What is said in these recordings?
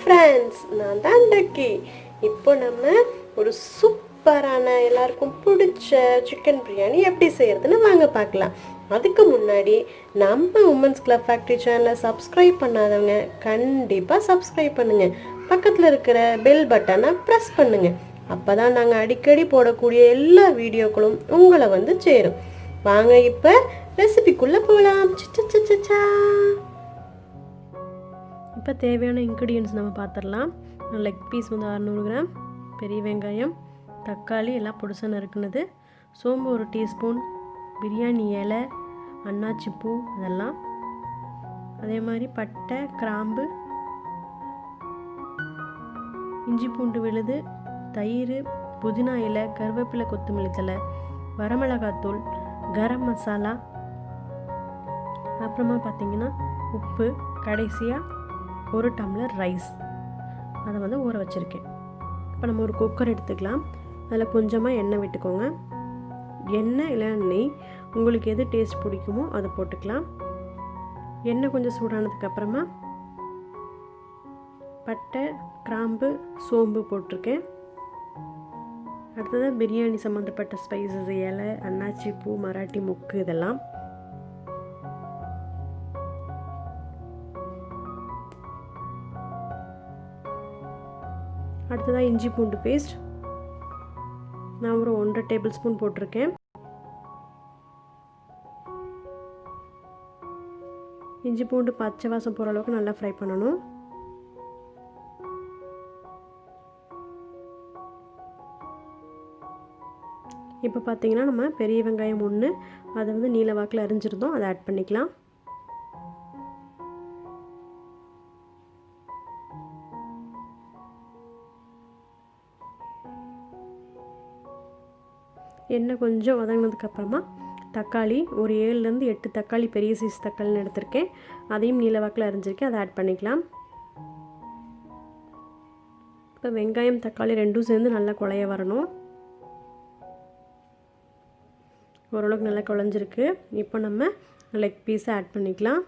Friends, நான் தான் Ducky. இப்போ நம்ம ஒரு சூப்பரான எல்லாருக்கும் பிடிச்ச சிக்கன் பிரியாணி எப்படி செய்யறதுன்னு வாங்க பார்க்கலாம். அதுக்கு முன்னாடி நம்ம உமன்ஸ் கிளப் ஃபேக்ட்ரி சேனலை சப்ஸ்கிரைப் பண்ணாதவங்க கண்டிப்பாக சப்ஸ்கிரைப் பண்ணுங்கள். பக்கத்தில் இருக்கிற பெல் பட்டனை ப்ரெஸ் பண்ணுங்கள். அப்போ தான் நாங்கள் அடிக்கடி போடக்கூடிய எல்லா வீடியோக்களும் உங்களை வந்து சேரும். வாங்க இப்போ ரெசிபிக்குள்ளே போகலாம். சிச்சா இப்போ தேவையான இன்க்ரீடியன்ட்ஸ் நம்ம பார்த்துடலாம். லெக் பீஸ் வந்து 600 கிராம், பெரிய வெங்காயம், தக்காளி எல்லாம் பொடிசா நறுக்குனது, சோம்பு 1 டீஸ்பூன், பிரியாணி இலை, அன்னாச்சி பூ அதெல்லாம், அதே மாதிரி பட்டை, கிராம்பு, இஞ்சி பூண்டு விழுது, தயிர், புதினா இலை, கருவேப்பிலை, கொத்தமல்லி தழை, வரமிளகாத்தூள், கரம் மசாலா, அப்புறமா பார்த்திங்கன்னா உப்பு, கடைசியாக 1 டம்ளர் ரைஸ் அதை வந்து ஊற வச்சுருக்கேன். இப்போ நம்ம ஒரு குக்கர் எடுத்துக்கலாம். அதில் கொஞ்சமாக எண்ணெய் விட்டுக்கோங்க. எண்ணெய் இல்லை நெய், உங்களுக்கு எது டேஸ்ட் பிடிக்குமோ அதை போட்டுக்கலாம். எண்ணெய் கொஞ்சம் சூடானதுக்கப்புறமா பட்டை, கிராம்பு, சோம்பு போட்டிருக்கேன். அடுத்தது பிரியாணி சம்மந்தப்பட்ட ஸ்பைசஸ், இலை, அன்னாச்சி பூ, மராட்டி முக்கு இதெல்லாம். அடுத்ததாக இஞ்சி பூண்டு பேஸ்ட் நான் ஒரு 1.5 டேபிள் ஸ்பூன் போட்டிருக்கேன். இஞ்சி பூண்டு பச்சை வாசம் போகிற அளவுக்கு நல்லா ஃப்ரை பண்ணணும். இப்போ பார்த்தீங்கன்னா நம்ம பெரிய வெங்காயம் 1 அதை வந்து நீல வாக்கில் அரிஞ்சிருந்தோம், அதை ஆட் பண்ணிக்கலாம். எண்ணெய் கொஞ்சம் வதங்கினதுக்கப்புறமா தக்காளி ஒரு 7லேருந்து 8 தக்காளி, பெரிய சைஸ் தக்காளின்னு எடுத்திருக்கேன், அதையும் நீலவாக்கில் அரிஞ்சிருக்கேன், அதை ஆட் பண்ணிக்கலாம். இப்போ வெங்காயம் தக்காளி ரெண்டும் சேர்ந்து நல்லா குழைய வரணும். ஓரளவுக்கு நல்லா குழஞ்சிருக்கு. இப்போ நம்ம லெக் பீஸை ஆட் பண்ணிக்கலாம்.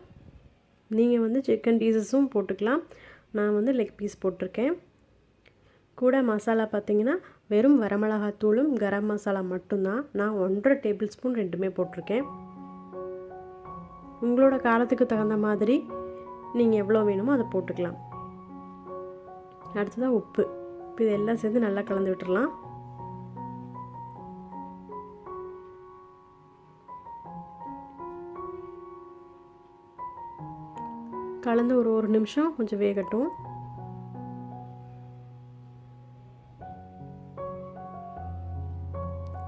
நீங்கள் வந்து சிக்கன் பீசஸும் போட்டுக்கலாம். நான் வந்து லெக் பீஸ் போட்டிருக்கேன். கூட மசாலா பார்த்திங்கன்னா வெறும் வரமிளகாத்தூளும் கரம் மசாலா மட்டும்தான். நான் 1.5 டேபிள் ஸ்பூன் ரெண்டுமே போட்டிருக்கேன். உங்களோட காரத்துக்கு தகுந்த மாதிரி நீங்கள் எவ்வளோ வேணுமோ அதை போட்டுக்கலாம். அடுத்ததாக உப்பு. இப்போ இதெல்லாம் சேர்ந்து நல்லா கலந்து விட்டுடலாம். கலந்து ஒரு நிமிஷம் கொஞ்சம் வேகட்டும்.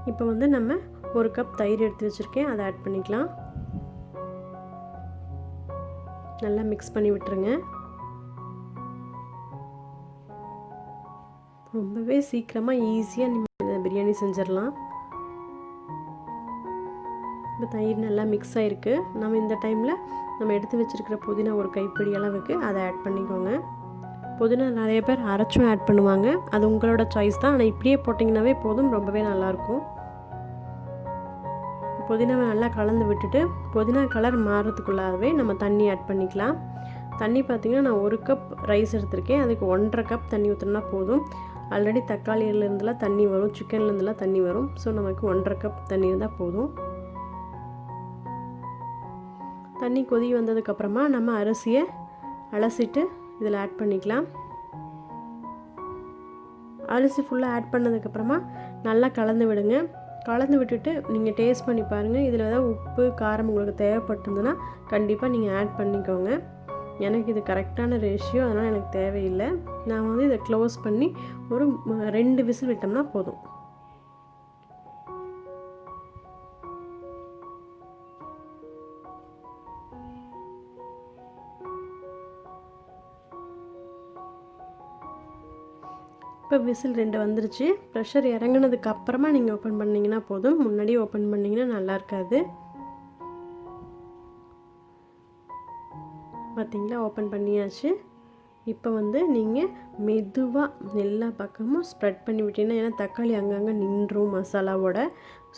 இப்போ வந்து நம்ம 1 கப் தயிர் எடுத்து வச்சுருக்கேன், அதை ஆட் பண்ணிக்கலாம். நல்லா மிக்ஸ் பண்ணி விட்டுருங்க. ரொம்பவே சீக்கிரமாக ஈஸியாக நீங்கள் பிரியாணி செஞ்சிடலாம். இப்போ தயிர் நல்லா மிக்ஸ் ஆகிருக்கு. நம்ம இந்த டைமில் நம்ம எடுத்து வச்சுருக்கிற புதினா ஒரு கைப்பிடி அளவுக்கு அதை ஆட் பண்ணிக்கோங்க. புதினா நிறைய பேர் அரைச்சும் ஆட் பண்ணுவாங்க, அது உங்களோட சாய்ஸ் தான். ஆனால் இப்படியே போட்டிங்கனாவே போதும், ரொம்பவே நல்லாயிருக்கும். புதினாவை நல்லா கலந்து விட்டுட்டு புதினா கலர் மாறுறதுக்குள்ளாகவே நம்ம தண்ணி ஆட் பண்ணிக்கலாம். தண்ணி பார்த்திங்கன்னா நான் 1 கப் ரைஸ் எடுத்திருக்கேன், அதுக்கு 1.5 கப் தண்ணி ஊற்றினா போதும். ஆல்ரெடி தக்காளியிலேருந்துலாம் தண்ணி வரும், சிக்கன்லேருந்துலாம் தண்ணி வரும். ஸோ நமக்கு 1.5 கப் தண்ணி இருந்தால் போதும். தண்ணி கொதி வந்ததுக்கப்புறமா நம்ம அரிசியை அலசிட்டு இதில் ஆட் பண்ணிக்கலாம். அரிசி ஃபுல்லாக ஆட் பண்ணதுக்கப்புறமா நல்லா கலந்து விடுங்க. கலந்து விட்டுட்டு நீங்கள் டேஸ்ட் பண்ணி பாருங்கள். இதில் ஏதாவது உப்பு காரம் உங்களுக்கு தேவைப்பட்டிருந்ததுன்னா கண்டிப்பாக நீங்கள் ஆட் பண்ணிக்கோங்க. எனக்கு இது கரெக்டான ரேஷியோ, அதனால் எனக்கு தேவையில்லை. நான் வந்து இதை க்ளோஸ் பண்ணி ஒரு 2 விசில் விட்டோம்னா போதும். இப்போ விசில் 2 வந்துருச்சு. ப்ரெஷர் இறங்கினதுக்கு அப்புறமா நீங்கள் ஓப்பன் பண்ணிங்கன்னா போதும். முன்னாடியே ஓப்பன் பண்ணிங்கன்னா நல்லா இருக்காது. பார்த்தீங்களா, ஓப்பன் பண்ணியாச்சு. இப்போ வந்து நீங்கள் மெதுவாக எல்லா பக்கமும் ஸ்ப்ரெட் பண்ணி விட்டீங்கன்னா, ஏன்னா தக்காளி அங்கங்கே நின்றும் மசாலாவோட.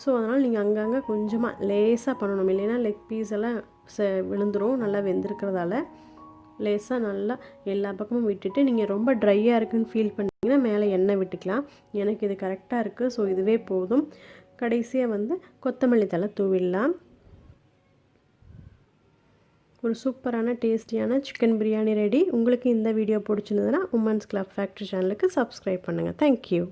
ஸோ அதனால் நீங்கள் அங்கங்கே கொஞ்சமாக லேசாக பண்ணணும், இல்லைன்னா லெக் பீஸ் எல்லாம் விழுந்துடும் நல்லா வெந்திருக்கிறதால. லேசாக நல்லா எல்லா பக்கமும் விட்டுட்டு நீங்கள் ரொம்ப ட்ரையாக இருக்குன்னு ஃபீல் பண்ணிங்கன்னா மேலே எண்ணெய் விட்டுக்கலாம். எனக்கு இது கரெக்டாக இருக்குது. ஸோ இதுவே போதும். கடைசியாக வந்து கொத்தமல்லி தழை தூவிடலாம். ஒரு சூப்பரான டேஸ்டியான சிக்கன் பிரியாணி ரெடி. உங்களுக்கு இந்த வீடியோ பிடிச்சிருந்ததுன்னா உமன்ஸ் கிளப் ஃபேக்ட்ரி சேனலுக்கு சப்ஸ்கிரைப் பண்ணுங்கள். தேங்க்யூ.